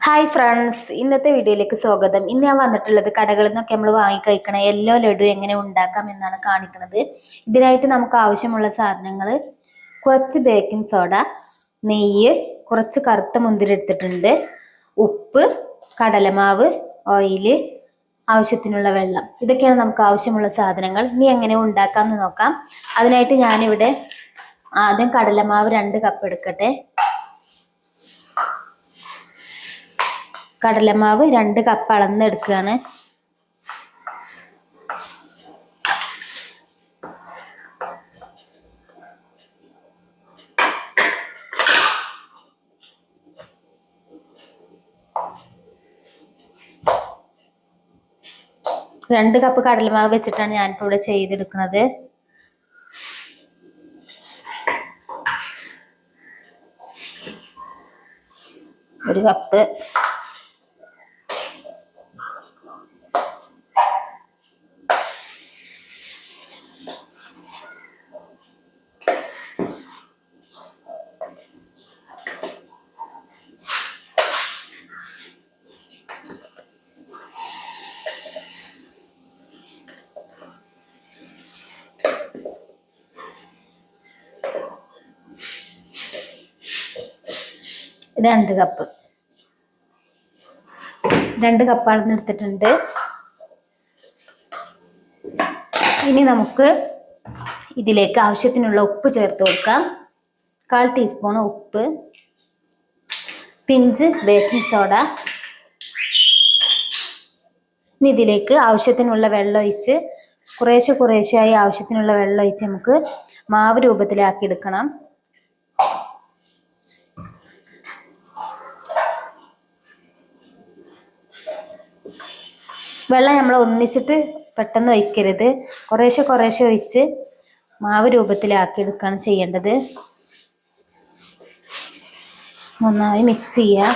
Hi friends, ഇന്നത്തെ വീഡിയോയിലേക്ക് സ്വാഗതം. ഇന്ന് ഞാൻ വന്നിട്ടുള്ളത് കടകളിൽ നിന്നൊക്കെ നമ്മൾ വാങ്ങി കഴിക്കണ യെല്ലോ ലഡു എങ്ങനെ ഉണ്ടാക്കാം എന്നാണ് കാണിക്കുന്നത്. ഇതിനായിട്ട് നമുക്ക് ആവശ്യമുള്ള സാധനങ്ങൾ കുറച്ച് ബേക്കിംഗ് സോഡ, നെയ്യ്, കുറച്ച് കറുത്ത മുന്തിരി എടുത്തിട്ടുണ്ട്, ഉപ്പ്, കടലമാവ്, ഓയില്, ആവശ്യത്തിനുള്ള വെള്ളം. ഇതൊക്കെയാണ് നമുക്ക് ആവശ്യമുള്ള സാധനങ്ങൾ. ഇനി എങ്ങനെ ഉണ്ടാക്കാമെന്ന് നോക്കാം. അതിനായിട്ട് ഞാനിവിടെ ആദ്യം കടലമാവ് 2 കപ്പ് എടുക്കട്ടെ. കടലമാവ് 2 കപ്പ് അളന്നെടുക്കുകയാണ്. രണ്ട് കപ്പ് കടലമാവ് വെച്ചിട്ടാണ് ഞാനിപ്പോൾ ഇവിടെ ചെയ്തെടുക്കുന്നത്. ഒരു കപ്പ്, രണ്ട് കപ്പ് അളന്നെടുത്തിട്ടുണ്ട്. ഇനി നമുക്ക് ഇതിലേക്ക് ആവശ്യത്തിനുള്ള ഉപ്പ് ചേർത്ത് കൊടുക്കാം. 1/4 ടീസ്പൂൺ ഉപ്പ്, പിഞ്ച് ബേക്കിംഗ് സോഡ. ഇനി ഇതിലേക്ക് ആവശ്യത്തിനുള്ള വെള്ളം ഒഴിച്ച് കുറേശ്ശെയായി ആവശ്യത്തിനുള്ള വെള്ളം ഒഴിച്ച് നമുക്ക് മാവ് രൂപത്തിലാക്കി എടുക്കണം. വെള്ളം നമ്മൾ ഒന്നിച്ചിട്ട് പെട്ടെന്ന് ഒഴിക്കരുത്. കുറേശ്ശെ ഒഴിച്ച് മാവ് രൂപത്തിലാക്കി എടുക്കുകയാണ് ചെയ്യേണ്ടത്. നന്നായി മിക്സ് ചെയ്യുക.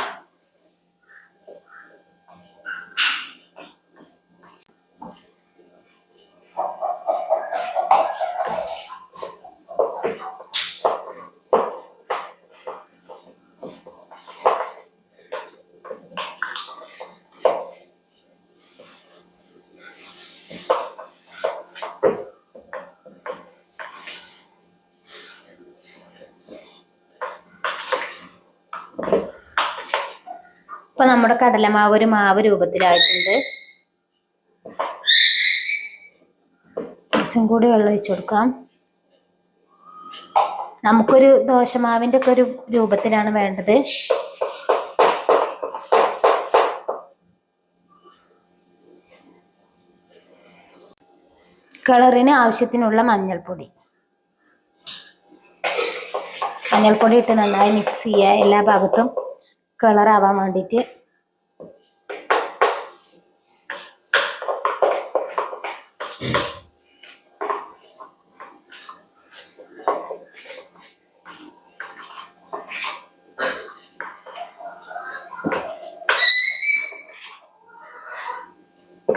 ഇപ്പൊ നമ്മുടെ കടലമാവ് ഒരു മാവ് രൂപത്തിലായിട്ടുണ്ട്. കുറച്ചും കൂടി വെള്ളം ഒഴിച്ചു കൊടുക്കാം. നമുക്കൊരു ദോശമാവിന്റെ ഒക്കെ ഒരു രൂപത്തിലാണ് വേണ്ടത്. കളറിന് ആവശ്യത്തിനുള്ള മഞ്ഞൾപ്പൊടി ഇട്ട് നന്നായി മിക്സ് ചെയ്യുക. എല്ലാ ഭാഗത്തും കളറാവാൻ വേണ്ടിയിട്ട്.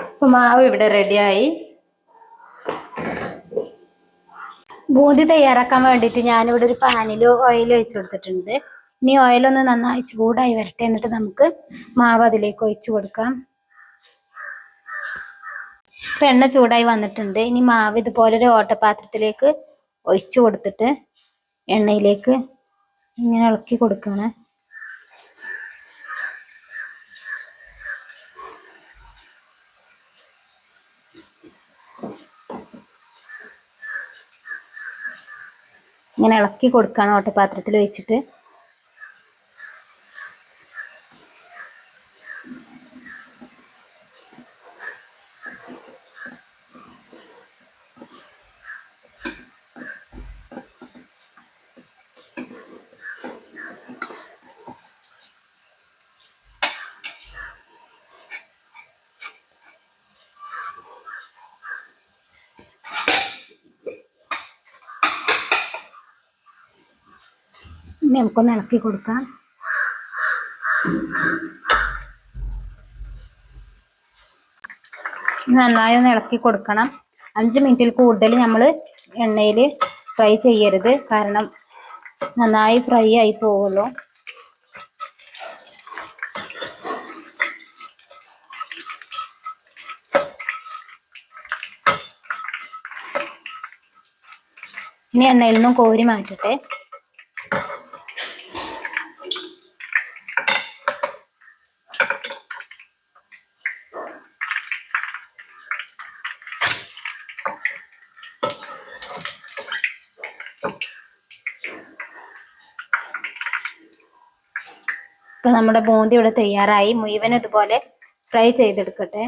ഇപ്പൊ മാവ് ഇവിടെ റെഡിയായി. ബൂന്തി തയ്യാറാക്കാൻ വേണ്ടിയിട്ട് ഞാനിവിടെ ഒരു പാനിൽ ഓയിൽ ഒഴിച്ചു കൊടുത്തിട്ടുണ്ട്. ഇനി ഓയിലൊന്ന് നന്നായി ചൂടായി വരട്ടെ. എന്നിട്ട് നമുക്ക് മാവ് അതിലേക്ക് ഒഴിച്ചു കൊടുക്കാം. ഇപ്പൊ എണ്ണ ചൂടായി വന്നിട്ടുണ്ട്. ഇനി മാവ് ഇതുപോലൊരു ഓട്ടപാത്രത്തിലേക്ക് ഒഴിച്ചു കൊടുത്തിട്ട് എണ്ണയിലേക്ക് ഇങ്ങനെ ഇളക്കി കൊടുക്കുകയാണ്. ഇങ്ങനെ ഇളക്കി കൊടുക്കുകയാണ് ഓട്ടപാത്രത്തിൽ വെച്ചിട്ട്. ഇനി നമുക്കൊന്ന് ഇളക്കി കൊടുക്കാം. നന്നായി ഒന്ന് ഇളക്കി കൊടുക്കണം. 5 മിനിറ്റിൽ കൂടുതൽ നമ്മൾ എണ്ണയിൽ ഫ്രൈ ചെയ്യരുത്. കാരണം നന്നായി ഫ്രൈ ആയി പോകുള്ളൂ. ഇനി എണ്ണയിൽ നിന്നും കോരി മാറ്റട്ടെ. ഇപ്പൊ നമ്മുടെ ബൂന്തി ഇവിടെ തയ്യാറായി. മുഴുവൻ ഇതുപോലെ ഫ്രൈ ചെയ്തെടുക്കട്ടെ.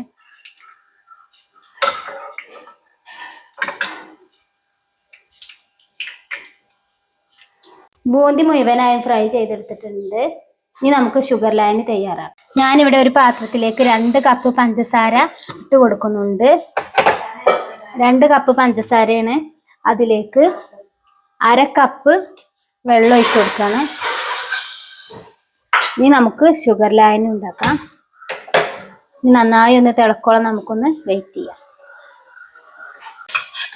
ബൂന്തി മുഴുവനായും ഫ്രൈ ചെയ്തെടുത്തിട്ടുണ്ട്. ഇനി നമുക്ക് ഷുഗർ ലായനി തയ്യാറാക്കാം. ഞാനിവിടെ ഒരു പാത്രത്തിലേക്ക് 2 കപ്പ് പഞ്ചസാര ഇട്ട് കൊടുക്കുന്നുണ്ട്. 2 കപ്പ് പഞ്ചസാരയാണ്. അതിലേക്ക് 1/2 കപ്പ് വെള്ളം ഒഴിച്ചു കൊടുക്കാണ്. ഇനി നമുക്ക് ഷുഗർ ലായനി ഉണ്ടാക്കാം. നന്നായി ഒന്ന് തിളക്കോളം നമുക്കൊന്ന് വെയിറ്റ് ചെയ്യാം.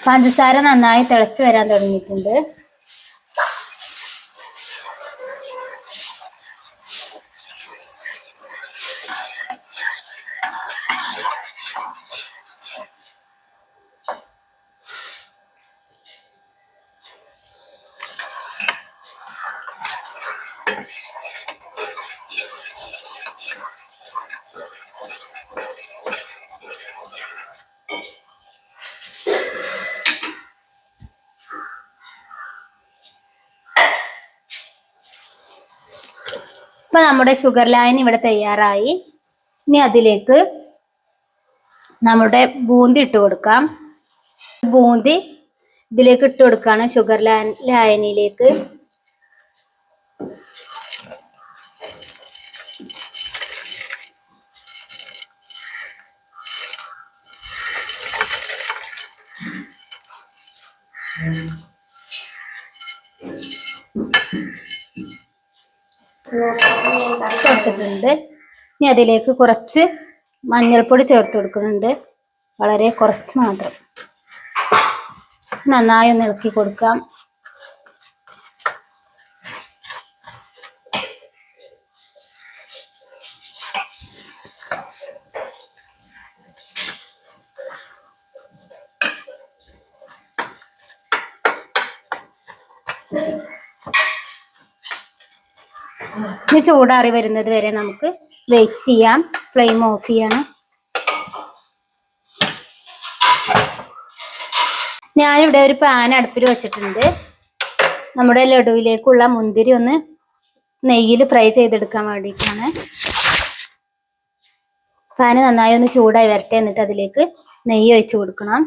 പഞ്ചസാര നന്നായി തിളച്ച് വരാൻ തുടങ്ങിയിട്ടുണ്ട്. ഇപ്പൊ നമ്മുടെ ഷുഗർ ലായനി ഇവിടെ തയ്യാറായി. ഇനി അതിലേക്ക് നമ്മുടെ ബൂന്തി ഇട്ട് കൊടുക്കാം. ബൂന്തി ഇതിലേക്ക് ഇട്ട് കൊടുക്കാണ്, ഷുഗർ ലായനിയിലേക്ക്. കൊടുത്തിട്ടുണ്ട്. ഇനി അതിലേക്ക് കുറച്ച് മഞ്ഞൾപ്പൊടി ചേർത്ത് കൊടുക്കുന്നുണ്ട്, വളരെ കുറച്ച് മാത്രം. നന്നായി ഒന്ന് ഇളക്കി കൊടുക്കാം. ഇനി ചൂടാറി വരുന്നത് വരെ നമുക്ക് വെയിറ്റ് ചെയ്യാം. ഫ്ലെയിം ഓഫ് ചെയ്യണം. ഞാനിവിടെ ഒരു പാൻ അടുപ്പിൽ വെച്ചിട്ടുണ്ട്. നമ്മുടെ ലഡുവിലേക്കുള്ള മുന്തിരി ഒന്ന് നെയ്യിൽ ഫ്രൈ ചെയ്തെടുക്കാൻ വേണ്ടിയിട്ടാണ്. പാന് നന്നായി ഒന്ന് ചൂടായി വരട്ടെ. എന്നിട്ട് അതിലേക്ക് നെയ്യ് ഒഴിച്ചു കൊടുക്കണം.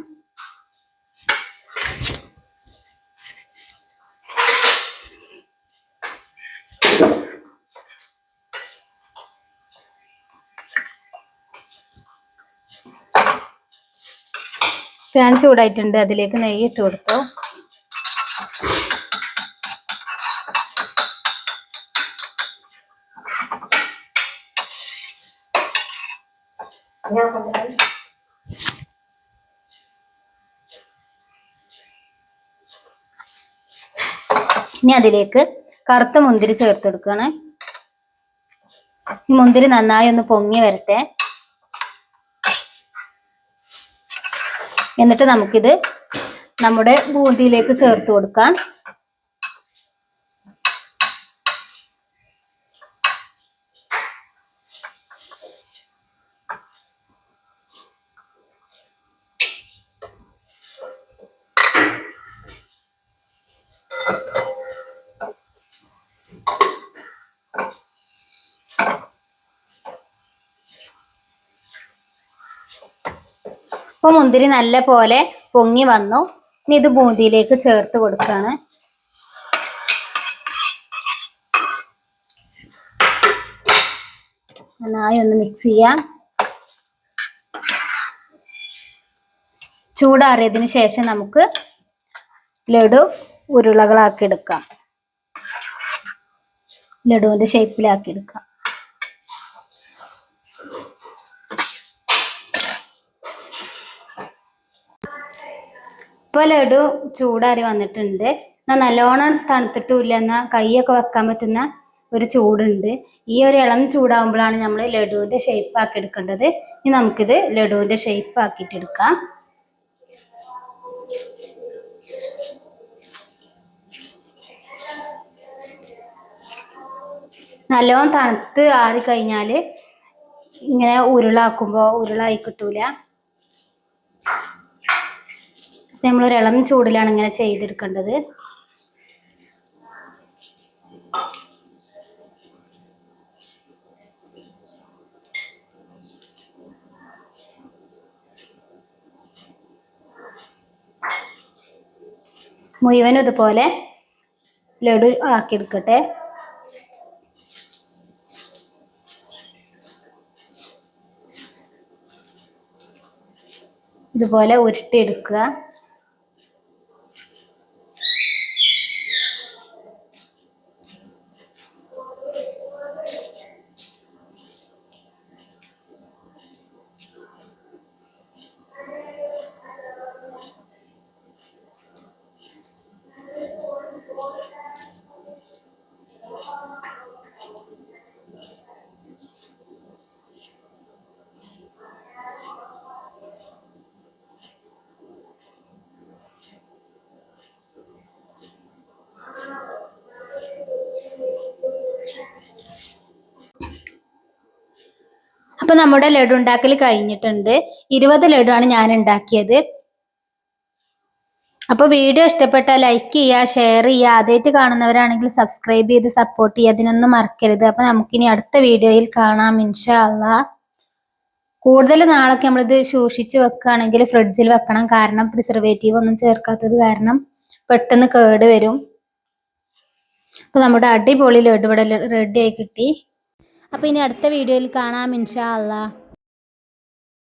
പാൻ ചൂടായിട്ടുണ്ട്. അതിലേക്ക് നെയ്യ് ഇട്ട് കൊടുത്തു. ഇനി അതിലേക്ക് കറുത്ത മുന്തിരി ചേർത്ത് കൊടുക്കുകയാണ്. ഈ മുന്തിരി നന്നായി ഒന്ന് പൊങ്ങി വരട്ടെ. എന്നിട്ട് നമുക്കിത് നമ്മുടെ ബൂന്തിയിലേക്ക് ചേർത്ത് കൊടുക്കാം. ഇപ്പൊ മുന്തിരി നല്ല പോലെ പൊങ്ങി വന്നു. ഇനി ഇത് ബൂന്തിയിലേക്ക് ചേർത്ത് കൊടുക്കുകയാണ്. നന്നായി ഒന്ന് മിക്സ് ചെയ്യാം. ചൂടാറിയതിന് ശേഷം നമുക്ക് ലഡു ഉരുളകളാക്കി എടുക്കാം. ലഡുവിന്റെ ഷേപ്പിലാക്കി എടുക്കാം. ഇപ്പൊ ലഡു ചൂടാറി വന്നിട്ടുണ്ട്. നല്ലോണം തണുത്തിട്ടുമില്ല, എന്നാൽ കൈയൊക്കെ വെക്കാൻ പറ്റുന്ന ഒരു ചൂടുണ്ട്. ഈ ഒരു ഇളം ചൂടാകുമ്പോഴാണ് നമ്മൾ ലഡുവിന്റെ ഷേപ്പ് ആക്കി എടുക്കേണ്ടത്. ഇനി നമുക്കിത് ലഡുവിന്റെ ഷേപ്പ് ആക്കിയിട്ട് എടുക്കാം. നല്ലോണം തണുത്ത് ആറി കഴിഞ്ഞാൽ ഇങ്ങനെ ഉരുളാക്കുമ്പോൾ ഉരുളായി കിട്ടൂല. നമ്മളൊരു ഇളം ചൂടിലാണ് ഇങ്ങനെ ചെയ്തെടുക്കേണ്ടത്. മുഴുവനും ഇതുപോലെ ലഡു ആക്കിയെടുക്കട്ടെ. ഇതുപോലെ ഉരുട്ടിയെടുക്കുക. അപ്പൊ നമ്മുടെ ലഡു ഉണ്ടാക്കൽ കഴിഞ്ഞിട്ടുണ്ട്. 20 ലഡു ആണ് ഞാൻ ഉണ്ടാക്കിയത്. അപ്പൊ വീഡിയോ ഇഷ്ടപ്പെട്ടാൽ ലൈക്ക് ചെയ്യുക, ഷെയർ ചെയ്യുക. ആദ്യമായിട്ട് കാണുന്നവരാണെങ്കിൽ സബ്സ്ക്രൈബ് ചെയ്ത് സപ്പോർട്ട് ചെയ്യുക. അതിനൊന്നും മറക്കരുത്. അപ്പൊ നമുക്കിനി അടുത്ത വീഡിയോയിൽ കാണാം ഇൻഷാ അള്ളാ. കൂടുതൽ നാളൊക്കെ നമ്മളിത് സൂക്ഷിച്ച് വെക്കുകയാണെങ്കിൽ ഫ്രിഡ്ജിൽ വെക്കണം. കാരണം പ്രിസർവേറ്റീവ് ഒന്നും ചേർക്കാത്തത് കാരണം പെട്ടെന്ന് കേട് വരും. അപ്പൊ നമ്മുടെ അടിപൊളി ലഡു ഇവിടെ റെഡി ആയി കിട്ടി. അപ്പൊ ഇനി അടുത്ത വീഡിയോയിൽ കാണാം ഇൻഷാ അള്ളാ.